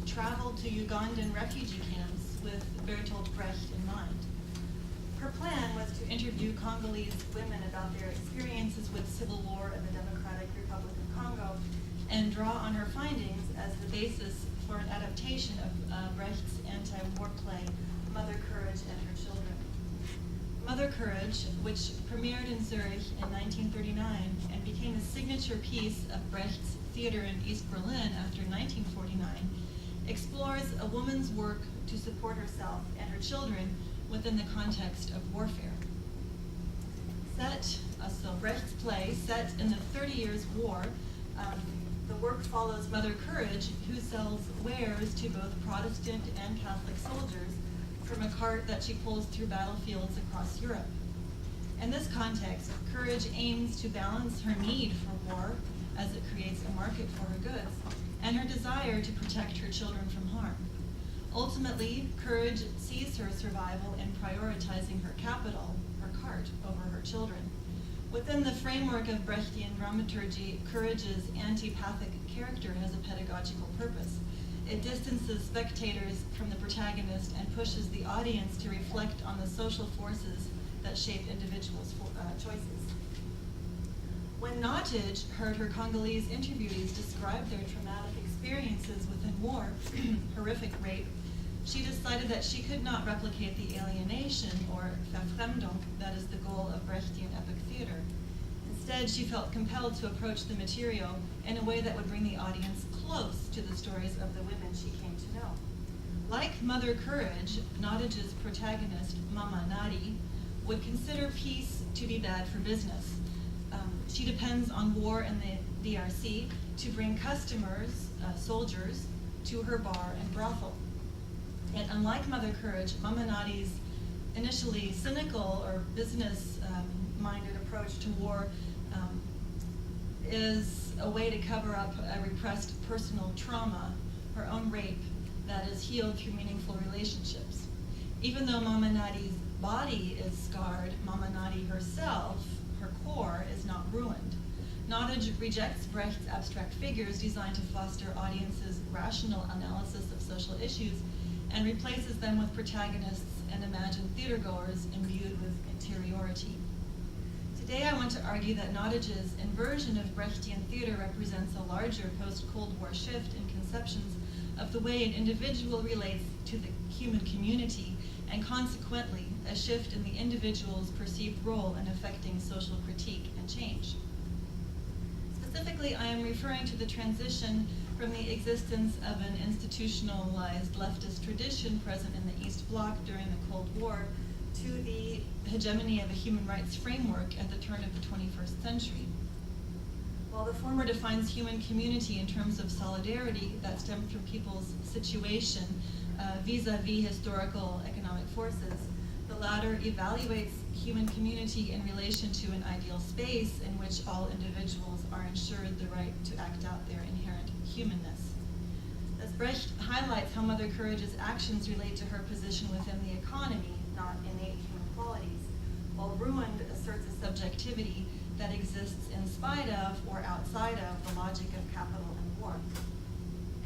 traveled to Ugandan refugee camps with Bertolt Brecht in mind. Her plan was to interview Congolese women about their experiences with civil war in the Democratic Republic of Congo and draw on her findings as the basis for an adaptation of Brecht's anti-war play, Mother Courage and Her Children. Mother Courage, which premiered in Zurich in 1939 and became a signature piece of Brecht's theater in East Berlin after 1949, explores a woman's work to support herself and her children within the context of warfare. So Brecht's play, set in the 30 Years' War, the work follows Mother Courage, who sells wares to both Protestant and Catholic soldiers from a cart that she pulls through battlefields across Europe. In this context, Courage aims to balance her need for war, as it creates a market for her goods, and her desire to protect her children from harm. Ultimately, Courage sees her survival in prioritizing her capital, her cart, over her children. Within the framework of Brechtian dramaturgy, Courage's antipathic character has a pedagogical purpose. It distances spectators from the protagonist and pushes the audience to reflect on the social forces that shape individuals' choices. When Nottage heard her Congolese interviewees describe their traumatic experiences within war, horrific rape, she decided that she could not replicate the alienation, or verfremdung, that is the goal of Brechtian epic theater. Instead, she felt compelled to approach the material in a way that would bring the audience close to the stories of the women she came to know. Like Mother Courage, Nottage's protagonist, Mama Nadi, would consider peace to be bad for business. She depends on war in the DRC to bring customers, soldiers, to her bar and brothel. Yet unlike Mother Courage, Mama Nadi's initially cynical or business-minded approach to war is a way to cover up a repressed personal trauma, her own rape, that is healed through meaningful relationships. Even though Mama Nadi's body is scarred, Mama Nadi herself, her core, is not ruined. Nottage rejects Brecht's abstract figures designed to foster audiences' rational analysis of social issues and replaces them with protagonists and imagined theatergoers imbued with interiority. Today I want to argue that Nottage's inversion of Brechtian theater represents a larger post-Cold War shift in conceptions of the way an individual relates to the human community, and consequently, a shift in the individual's perceived role in affecting social critique and change. Specifically, I am referring to the transition from the existence of an institutionalized leftist tradition present in the East Bloc during the Cold War to the hegemony of a human rights framework at the turn of the 21st century. While the former defines human community in terms of solidarity that stems from people's situation vis-a-vis historical economic forces, the latter evaluates human community in relation to an ideal space in which all individuals are ensured the right to act out their inherent humanness. Thus, Brecht highlights how Mother Courage's actions relate to her position within the economy, not innate human qualities, while Ruined asserts a subjectivity that exists in spite of or outside of the logic of capital and war.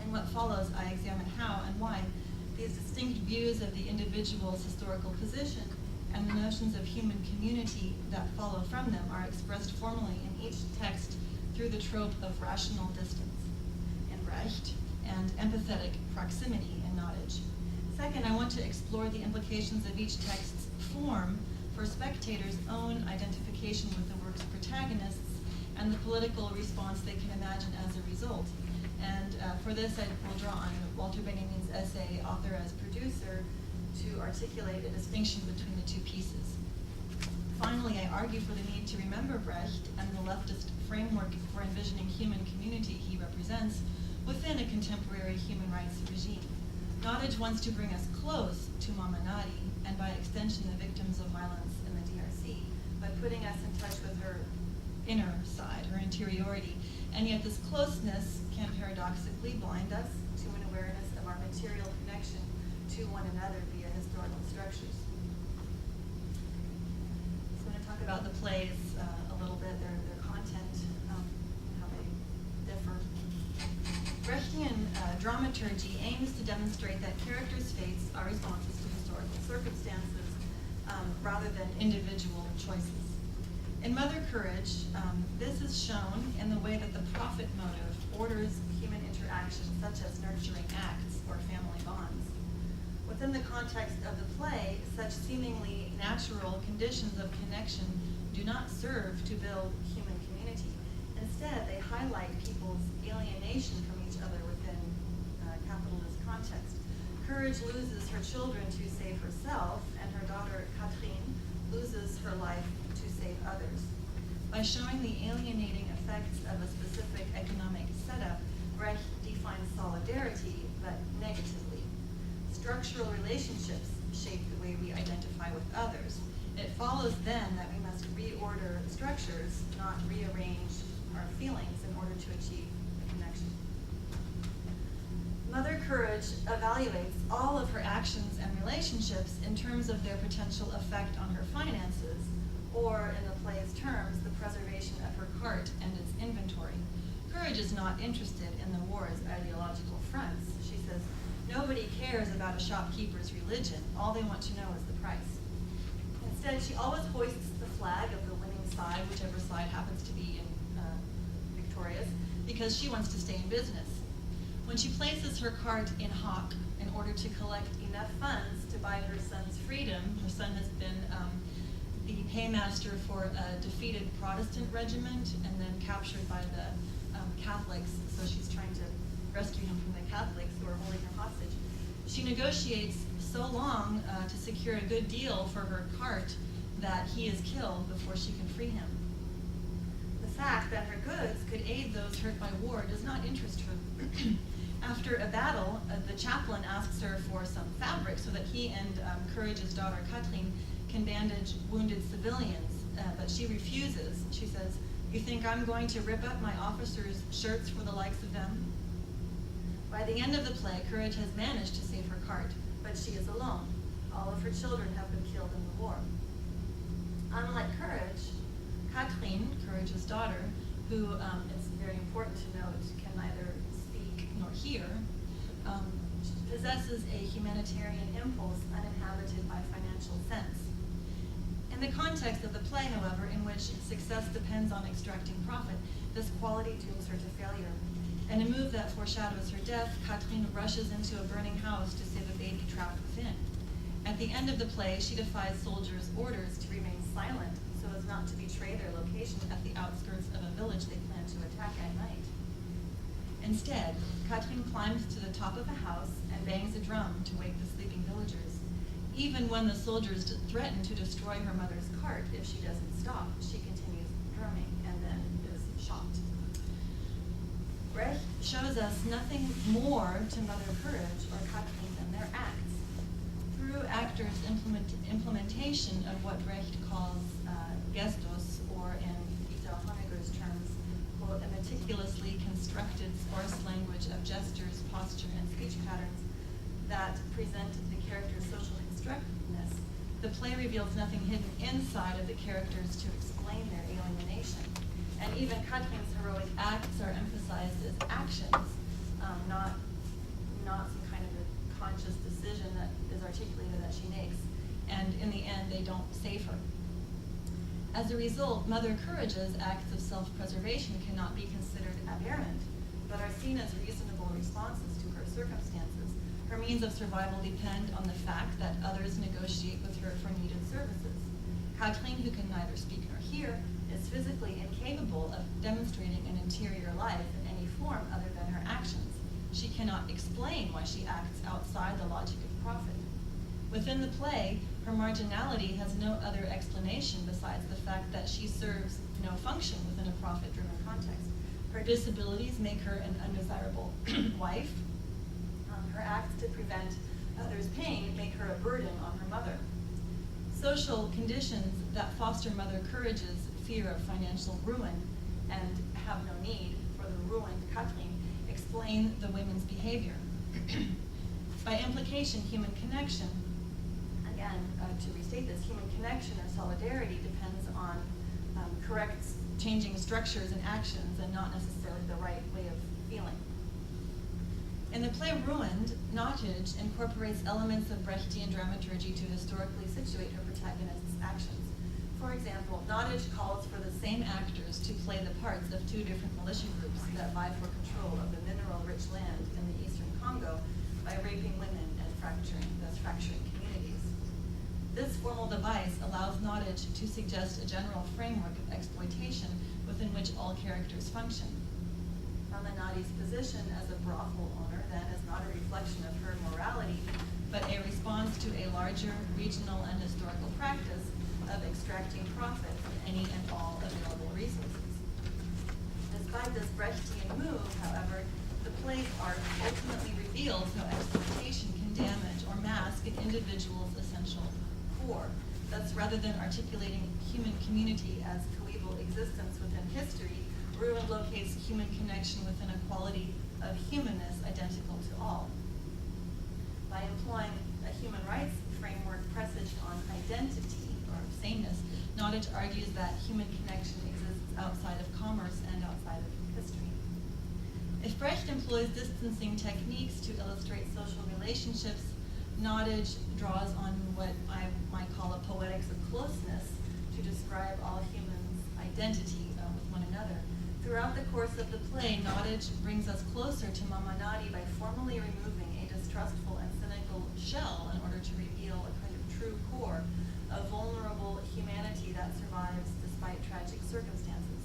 In what follows, I examine how and why these distinct views of the individual's historical position and the notions of human community that follow from them are expressed formally in each text through the trope of rational distance in Brecht and empathetic proximity in Nottage. Second, I want to explore the implications of each text's form for spectators' own identification with the work's protagonists and the political response they can imagine as a result. And for this, I will draw on Walter Benjamin's essay, Author as Producer, to articulate a distinction between the two pieces. Finally, I argue for the need to remember Brecht and the leftist framework for envisioning human community he represents within a contemporary human rights regime. Nottage wants to bring us close to Mama Nadi, and by extension the victims of violence in the DRC, by putting us in touch with her inner side, her interiority. And yet this closeness can paradoxically blind us to an awareness of our material connection to one another via historical structures. So I'm going to talk about the plays a little bit, their content, how they differ. Brechtian dramaturgy aims to demonstrate that characters' fates are responses to historical circumstances rather than individual choices. In Mother Courage, this is shown in the way that the profit motive orders human interaction, such as nurturing acts or family bonds. Within the context of the play, such seemingly natural conditions of connection do not serve to build human community. Instead, they highlight people's alienation from each other within capitalist context. Courage loses her children to save herself, and her daughter Catherine loses her life to save others. By showing the alienating effects of a specific economic setup, Brecht defines solidarity, but negatively. Structural relationships shape the way we identify with others. It follows then that we must reorder structures, not rearrange our feelings in order to achieve a connection. Mother Courage evaluates all of her actions and relationships in terms of their potential effect on her finances, or in the play's terms, the preservation of her cart and its inventory. Courage is not interested in the war's ideological fronts. She says, nobody cares about a shopkeeper's religion. All they want to know is the price. Instead, she always hoists the flag of the winning side, whichever side happens to be victorious, because she wants to stay in business. When she places her cart in hock in order to collect enough funds to buy her son's freedom, her son has been the paymaster for a defeated Protestant regiment and then captured by the Catholics, so she's trying to rescue him from the Catholics who are holding her hostage. She negotiates so long to secure a good deal for her cart that he is killed before she can free him. The fact that her goods could aid those hurt by war does not interest her. After a battle, the chaplain asks her for some fabric so that he and Courage's daughter Catherine can bandage wounded civilians, but she refuses. She says, "You think I'm going to rip up my officers' shirts for the likes of them?" By the end of the play, Courage has managed to save her cart, but she is alone. All of her children have been killed in the war. Unlike Courage, Catherine, Courage's daughter, who it's very important to note can neither speak nor hear, possesses a humanitarian impulse uninhabited by financial sense. In the context of the play, however, in which success depends on extracting profit, this quality dooms her to failure. In a move that foreshadows her death, Catherine rushes into a burning house to save a baby trapped within. At the end of the play, she defies soldiers' orders to remain silent so as not to betray their location at the outskirts of a village they plan to attack at night. Instead, Catherine climbs to the top of a house and bangs a drum to wake the sleeping villagers. Even when the soldiers threaten to destroy her mother's cart if she doesn't stop, she continues drumming and then is shot. Brecht shows us nothing more to Mother Courage or Catherine than their acts. Through actors' implementation of what Brecht calls gestos, or in Ita Honegger's terms, quote, a meticulously constructed sparse language of gestures, posture, and speech patterns that present the character's social constructedness, the play reveals nothing hidden inside of the characters to explain their alienation. And even Catherine's heroic acts are emphasized as actions, not some kind of a conscious decision that is articulated that she makes. And in the end, they don't save her. As a result, Mother Courage's acts of self-preservation cannot be considered aberrant, but are seen as reasonable responses to her circumstances. Her means of survival depend on the fact that others negotiate with her for needed services. Catherine, who can neither speak nor hear, is physically incapable of demonstrating an interior life in any form other than her actions. She cannot explain why she acts outside the logic of profit. Within the play, her marginality has no other explanation besides the fact that she serves no function within a profit-driven context. Her disabilities make her an undesirable wife. Her acts to prevent others' pain make her a burden on her mother. Social conditions that foster Mother Courage's fear of financial ruin and have no need for the ruined Catherine explain the women's behavior. By implication, human connection, again, to restate this, human connection or solidarity depends on correct changing structures and actions and not necessarily the right way of feeling. In the play Ruined, Nottage incorporates elements of Brechtian dramaturgy to historically situate her protagonist's actions. For example, Nottage calls for the same actors to play the parts of two different militia groups that vie for control of the mineral-rich land in the eastern Congo by raping women and thus fracturing communities. This formal device allows Nottage to suggest a general framework of exploitation within which all characters function. Mama Nadi's position as a brothel owner then is not a reflection of her morality, but a response to a larger regional and historical practice of extracting profit from any and all available resources. Despite this Brechtian move, however, the play's art ultimately reveals how exploitation can damage or mask an individual's essential core. Thus, rather than articulating human community as coeval existence within history, Ruin locates human connection within a quality of humanness identical to all. By employing a human rights framework presaged on identity, or sameness, Nottage argues that human connection exists outside of commerce and outside of history. If Brecht employs distancing techniques to illustrate social relationships, Nottage draws on what I might call a poetics of closeness to describe all humans' identity with one another. Throughout the course of the play, Nottage brings us closer to Mama Nadi by formally removing a distrustful and cynical shell in order to reveal a kind of true core of vulnerable humanity that survives despite tragic circumstances.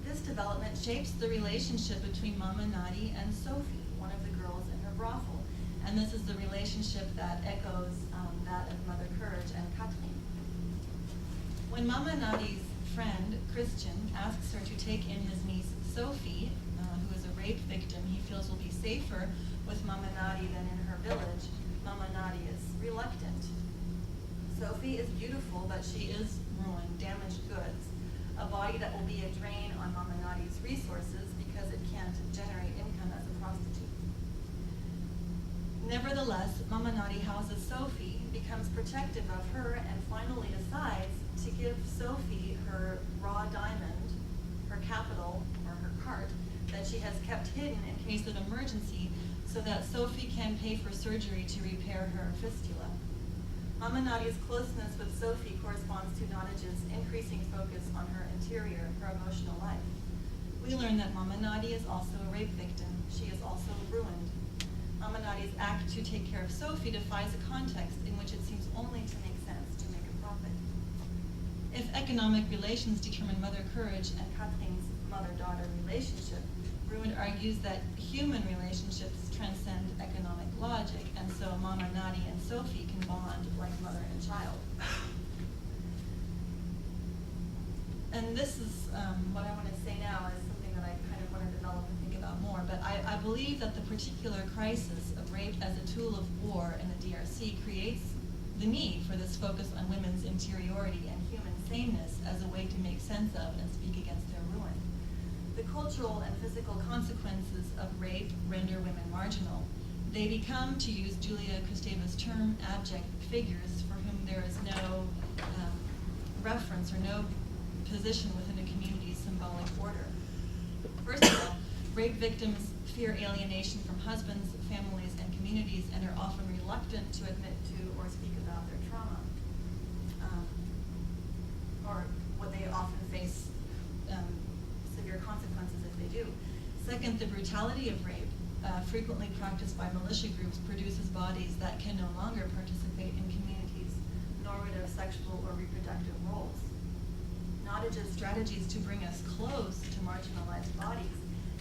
This development shapes the relationship between Mama Nadi and Sophie, one of the girls in her brothel, and this is the relationship that echoes that of Mother Courage and Kathleen. When Mama Nadi's friend, Christian, asks her to take in his niece, Sophie, who is a rape victim he feels will be safer with Mama Nadi than in her village, Mama Nadi is reluctant. Sophie is beautiful, but she is ruined, damaged goods, a body that will be a drain on Mama Nadi's resources because it can't generate income as a prostitute. Nevertheless, Mama Nadi houses Sophie, becomes protective of her, and finally decides to give Sophie her raw diamond, her capital, or her cart, that she has kept hidden in case of emergency, so that Sophie can pay for surgery to repair her fistula. Mama Nadi's closeness with Sophie corresponds to Nottage's increasing focus on her interior, her emotional life. We learn that Mama Nadi is also a rape victim. She is also ruined. Mama Nadi's act to take care of Sophie defies a context in which it seems only to make sense to make a profit. If economic relations determine Mother Courage and Kathleen's mother-daughter relationship, Ruin argues that human relationships transcend economic logic, and so Mama Nadi and Sophie can bond like mother and child. And this is what I want to say now is something that I kind of want to develop and think about more, but I believe that the particular crisis of rape as a tool of war in the DRC creates the need for this focus on women's interiority and human sameness as a way to make sense of and speak against their ruin. The cultural and physical consequences of rape render women marginal. They become, to use Julia Kristeva's term, abject figures for whom there is no reference or no position within a community's symbolic order. First of all, rape victims fear alienation from husbands, families, and communities, and are often reluctant to admit to or speak about their trauma, or what they often face severe consequences if they do. Second, the brutality of rape, frequently practiced by militia groups, produces bodies that can no longer participate in communities' normative sexual or reproductive roles. Nottage's strategies to bring us close to marginalized bodies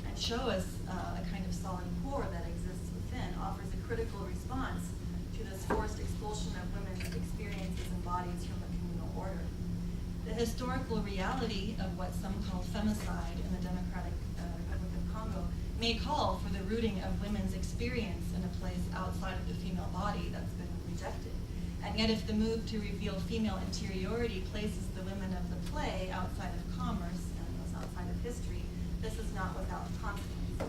and show us a kind of solid core that exists within offers a critical response to this forced expulsion of women's experiences and bodies from the communal order. The historical reality of what some call femicide in the Democratic Republic of Congo may call for the rooting of women's experience in a place outside of the female body that's been rejected. And yet if the move to reveal female interiority places the women of the play outside of commerce and thus outside of history, this is not without consequence.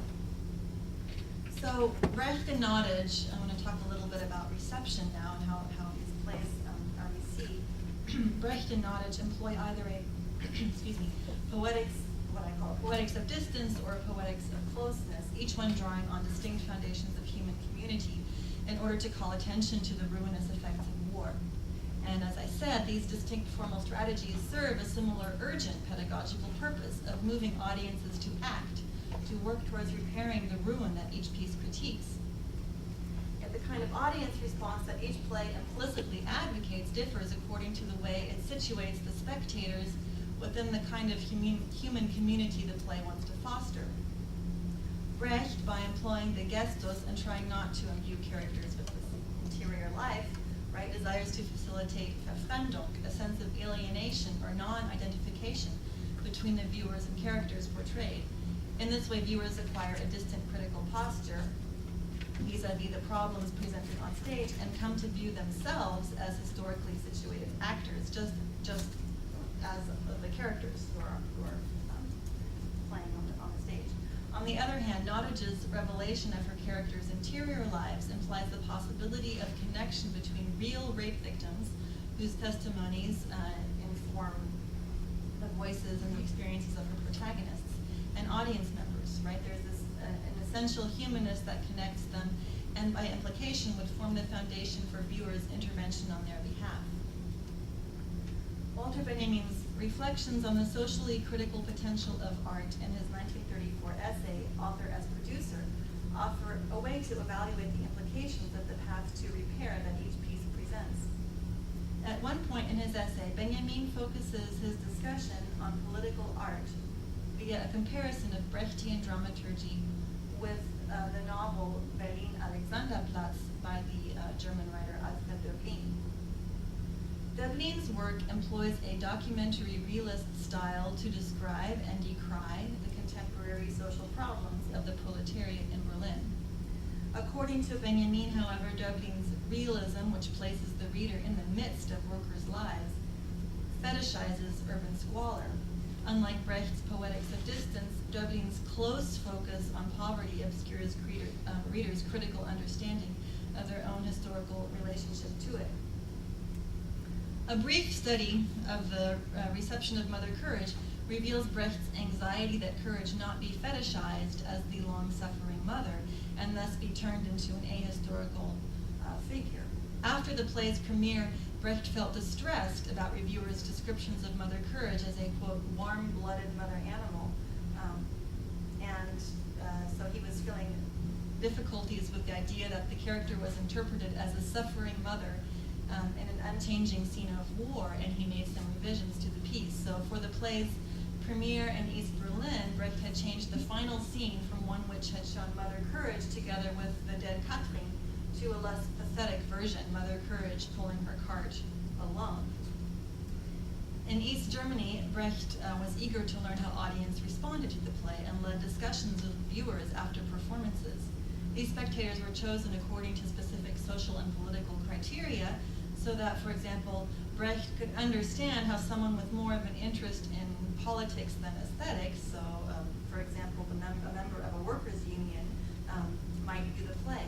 So Brecht and Nottage, I want to talk a little bit about reception now and how these plays are received. Brecht and Nottage employ either a poetics poetics of distance or poetics of closeness, each one drawing on distinct foundations of human community in order to call attention to the ruinous effects of war. And as I said, these distinct formal strategies serve a similar urgent pedagogical purpose of moving audiences to act, to work towards repairing the ruin that each piece critiques. Yet the kind of audience response that each play implicitly advocates differs according to the way it situates the spectators within the kind of human community the play wants to foster. Brecht, by employing the gestos and trying not to imbue characters with this interior life, right, desires to facilitate Verfremdung, a sense of alienation or non-identification between the viewers and characters portrayed. In this way, viewers acquire a distant critical posture vis-a-vis the problems presented on stage and come to view themselves as historically situated actors, just as the characters who are playing on the stage. On the other hand, Nottage's revelation of her characters' interior lives implies the possibility of connection between real rape victims, whose testimonies inform the voices and the experiences of her protagonists, and audience members, right? There's this an essential humanness that connects them, and by implication would form the foundation for viewers' intervention on their behalf. Walter Benjamin's reflections on the socially critical potential of art in his 1934 essay, Author as Producer, offer a way to evaluate the implications of the path to repair that each piece presents. At one point in his essay, Benjamin focuses his discussion on political art via a comparison of Brechtian dramaturgy with the novel Berlin Alexanderplatz by the German writer Alfred Döblin. Döblin's work employs a documentary realist style to describe and decry the contemporary social problems of the proletariat in Berlin. According to Benjamin, however, Döblin's realism, which places the reader in the midst of workers' lives, fetishizes urban squalor. Unlike Brecht's poetics of distance, Döblin's close focus on poverty obscures readers' critical understanding of their own historical relationship to it. A brief study of the reception of Mother Courage reveals Brecht's anxiety that courage not be fetishized as the long-suffering mother, and thus be turned into an ahistorical figure. After the play's premiere, Brecht felt distressed about reviewers' descriptions of Mother Courage as a, quote, warm-blooded mother animal, so he was feeling difficulties with the idea that the character was interpreted as a suffering mother in an unchanging scene of war, and he made some revisions to the piece. So for the play's premiere in East Berlin, Brecht had changed the final scene from one which had shown Mother Courage together with the dead Kathleen to a less pathetic version, Mother Courage pulling her cart alone. In East Germany, Brecht was eager to learn how audience responded to the play and led discussions with viewers after performances. These spectators were chosen according to specific social and political criteria, so that, for example, Brecht could understand how someone with more of an interest in politics than aesthetics, so for example, a member of a workers' union might view the play.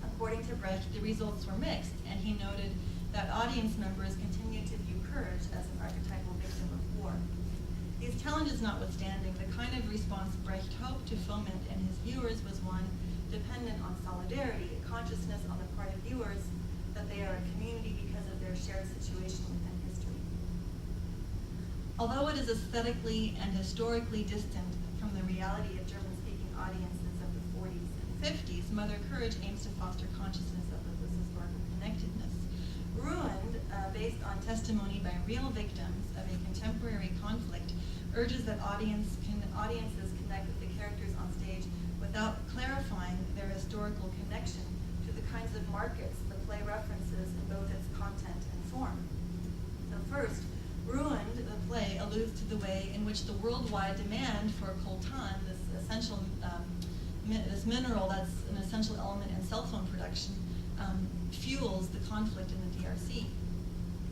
According to Brecht, the results were mixed, and he noted that audience members continued to view courage as an archetypal victim of war. These challenges notwithstanding, the kind of response Brecht hoped to foment in his viewers was one dependent on solidarity, a consciousness on the part of viewers that they are a community because of their shared situation within history. Although it is aesthetically and historically distant from the reality of German-speaking audiences of the 40s and 50s, Mother Courage aims to foster consciousness of this historical connectedness. Ruined, based on testimony by real victims of a contemporary conflict, urges that audiences connect with the characters on stage without clarifying their historical connection to the kinds of markets the play references in both its content and form. So first, Ruined, the play, alludes to the way in which the worldwide demand for coltan, this essential, this mineral that's an essential element in cell phone production, fuels the conflict in the DRC.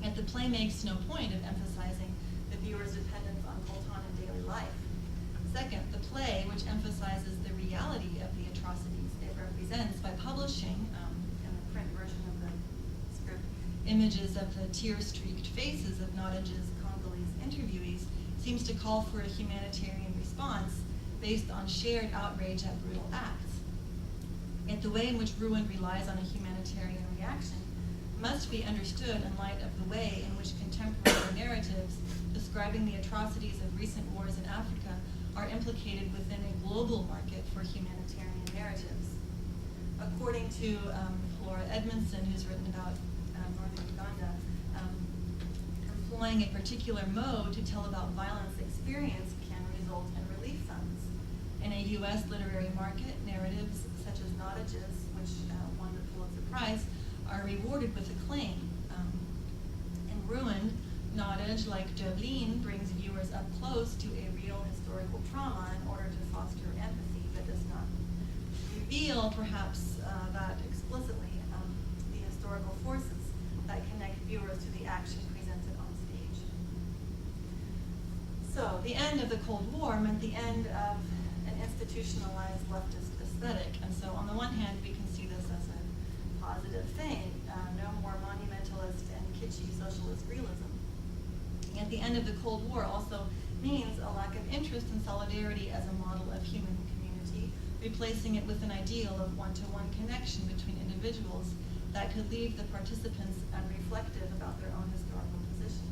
Yet the play makes no point of emphasizing the viewer's dependence on coltan in daily life. Second, the play, which emphasizes the reality of the atrocities it represents by publishing, in the print version of the script, images of the tear-streaked faces of Nottage's Congolese interviewees, seems to call for a humanitarian response based on shared outrage at brutal acts. Yet the way in which ruin relies on a humanitarian reaction must be understood in light of the way in which contemporary narratives describing the atrocities of recent wars in Africa are implicated within a global market for humanitarian narratives. According to Flora Edmondson, who's written about northern Uganda, employing a particular mode to tell about violence experienced can result in relief funds. In a U.S. literary market, narratives such as Nottage's, which won the Pulitzer Prize, are rewarded with acclaim. In Ruined, Nottage, like Jolene, brings viewers up close to a real historical trauma in order to foster empathy, but does not reveal, perhaps that explicitly, the historical forces that connect viewers to the action presented on stage. So, the end of the Cold War meant the end of an institutionalized leftist aesthetic, and so on the one hand we can see this as a positive thing, no more monumentalist and kitschy socialist realism. Yet the end of the Cold War also means a lack of interest in solidarity as a model of human community, replacing it with an ideal of one-to-one connection between individuals that could leave the participants unreflective about their own historical position.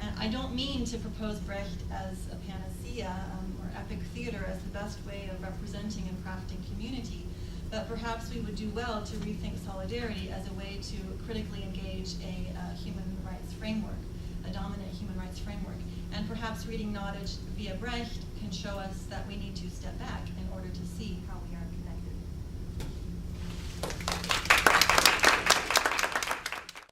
And I don't mean to propose Brecht as a panacea or epic theater as the best way of representing and crafting community, but perhaps we would do well to rethink solidarity as a way to critically engage a human rights framework, a dominant human rights framework. And perhaps reading Nottage via Brecht can show us that we need to step back in order to see how we